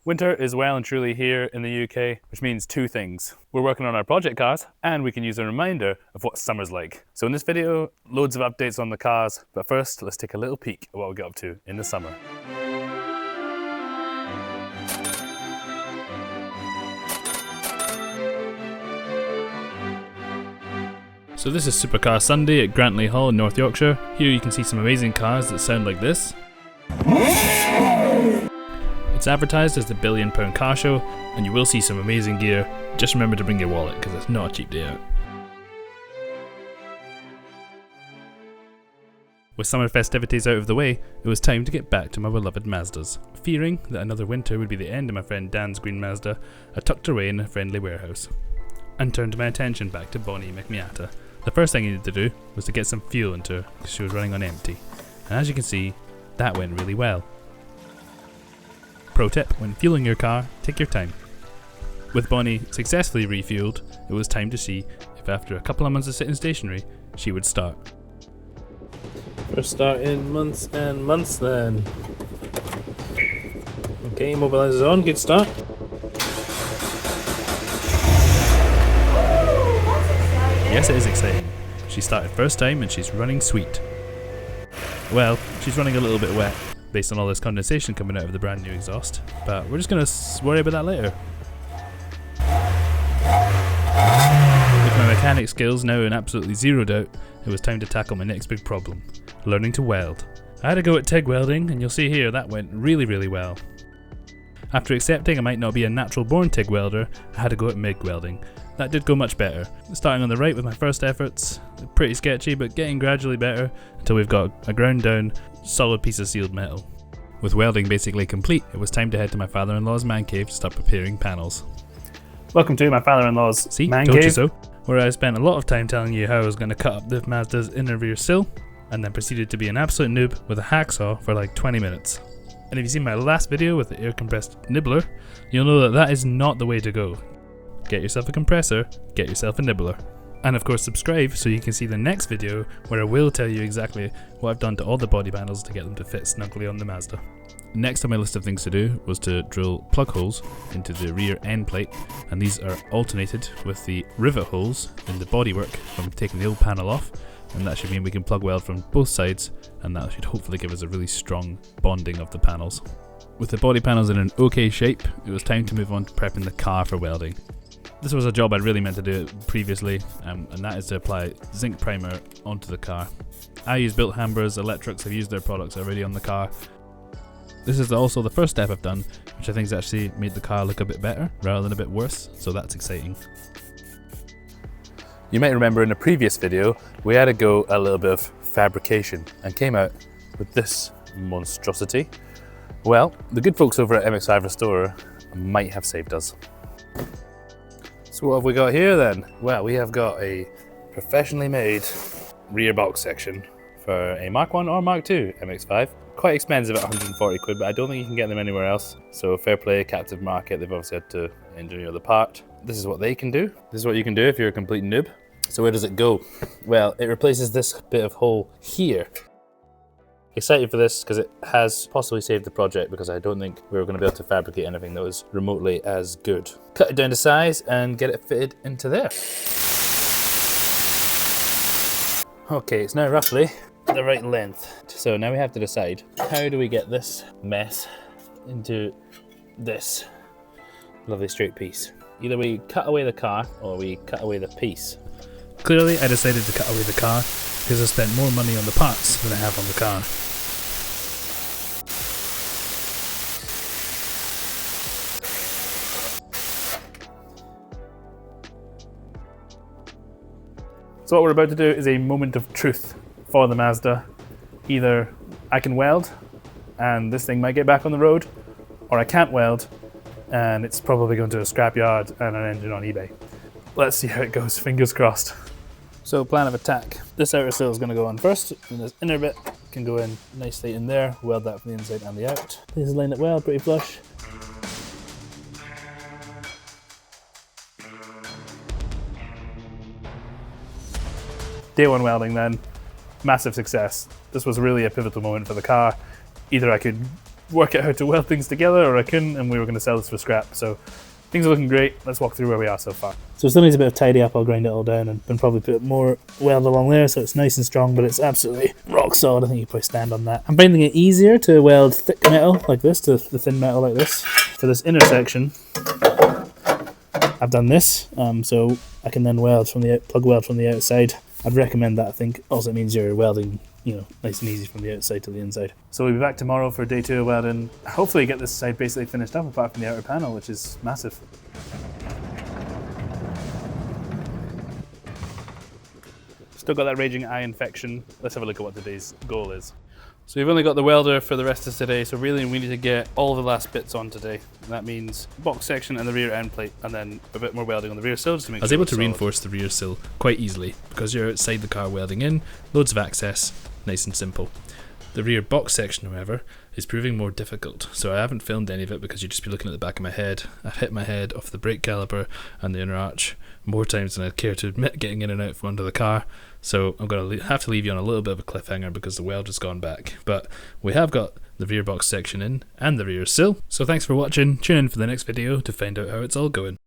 Winter is well and truly here in the UK, which means two things. We're working on our project cars, and we can use a reminder of what summer's like. So in this video, loads of updates on the cars, but first, let's take a little peek at what we'll get up to in the summer. So this is Supercar Sunday at Grantley Hall in North Yorkshire. Here you can see some amazing cars that sound like this. It's advertised as the £1 billion car show, and you will see some amazing gear. Just remember to bring your wallet, because it's not a cheap day out. With summer festivities out of the way, it was time to get back to my beloved Mazdas. Fearing that another winter would be the end of my friend Dan's green Mazda, I tucked her away in a friendly warehouse, and turned my attention back to Bonnie Mx5. The first thing I needed to do was to get some fuel into her, because she was running on empty. And as you can see, that went really well. Pro tip, when fueling your car, take your time. With Bonnie successfully refueled, it was time to see if after a couple of months of sitting stationary, she would start. First start in months and months then. Okay, immobiliser's on, good start. Yes, it is exciting. She started first time and she's running sweet. Well, she's running a little bit wet, based on all this condensation coming out of the brand new exhaust, but we're just going to worry about that later. With my mechanic skills now in absolutely zero doubt, it was time to tackle my next big problem, learning to weld. I had a go at TIG welding, and you'll see here that went really well. After accepting I might not be a natural born TIG welder, I had to go at MIG welding. That did go much better. Starting on the right with my first efforts, pretty sketchy but getting gradually better until we've got a ground down, solid piece of sealed metal. With welding basically complete, it was time to head to my father-in-law's man cave to start preparing panels. Welcome to my father-in-law's man told cave, you so. where I spent a lot of time telling you how I was going to cut up the Mazda's inner rear sill, and then proceeded to be an absolute noob with a hacksaw for like 20 minutes. And if you've seen my last video with the air compressed nibbler, you'll know that that is not the way to go. Get yourself a compressor, get yourself a nibbler. And of course subscribe so you can see the next video where I will tell you exactly what I've done to all the body panels to get them to fit snugly on the Mazda. Next on my list of things to do was to drill plug holes into the rear end plate, and these are alternated with the rivet holes in the bodywork from taking the old panel off, and that should mean we can plug weld from both sides, and that should hopefully give us a really strong bonding of the panels. With the body panels in an okay shape, it was time to move on to prepping the car for welding. This was a job I'd really meant to do previously, and that is to apply zinc primer onto the car. I use Built Hambur's Electrics, I've used their products already on the car. This is also the first step I've done, which I think has actually made the car look a bit better rather than a bit worse, so that's exciting. You might remember in a previous video, we had to go a little bit of fabrication and came out with this monstrosity. Well, the good folks over at Mx5 Restorer might have saved us. So what have we got here then? Well, we have got a professionally made rear box section for a Mark 1 or Mark 2 MX5. Quite expensive at 140 quid, but I don't think you can get them anywhere else. So fair play, captive market, they've obviously had to engineer the part. This is what they can do. This is what you can do if you're a complete noob. So where does it go? Well, it replaces this bit of hole here. Excited for this because it has possibly saved the project, because I don't think we were going to be able to fabricate anything that was remotely as good. Cut it down to size and get it fitted into there. Okay, it's now roughly the right length. So now we have to decide, how do we get this mess into this lovely straight piece? Either we cut away the car or we cut away the piece. Clearly I decided to cut away the car because I spent more money on the parts than I have on the car. So what we're about to do is a moment of truth for the Mazda. Either I can weld and this thing might get back on the road, or I can't weld and it's probably going to a scrapyard and an engine on eBay. Let's see how it goes, fingers crossed. So plan of attack. This outer sill is going to go on first, and this inner bit can go in nicely in there, weld that from the inside and the out. Please line it well, pretty flush. Day one welding then, massive success. This was really a pivotal moment for the car. Either I could work out how to weld things together, or I couldn't, and we were going to sell this for scrap. So things are looking great. Let's walk through where we are so far. So it still needs a bit of tidy up. I'll grind it all down and probably put more weld along there so it's nice and strong, but it's absolutely rock solid. I think you can probably stand on that. I'm finding it easier to weld thick metal like this to the thin metal like this. For this intersection, I've done this, so I can then plug weld from the outside. I'd recommend that. I think also it means you're welding, nice and easy from the outside to the inside. So we'll be back tomorrow for day 2 of welding. Hopefully get this side basically finished up apart from the outer panel, which is massive. Still got that raging eye infection. Let's have a look at what today's goal is. So we've only got the welder for the rest of today, so really we need to get all the last bits on today. And that means box section and the rear end plate, and then a bit more welding on the rear sill just to make sure. I was able to reinforce the rear sill quite easily because you're outside the car welding in, loads of access, nice and simple. The rear box section, however, is proving more difficult, so I haven't filmed any of it because you'd just be looking at the back of my head. I've hit my head off the brake caliper and the inner arch more times than I'd care to admit getting in and out from under the car, so I'm going to have to leave you on a little bit of a cliffhanger because the weld has gone back. But we have got the rear box section in and the rear sill, so thanks for watching. Tune in for the next video to find out how it's all going.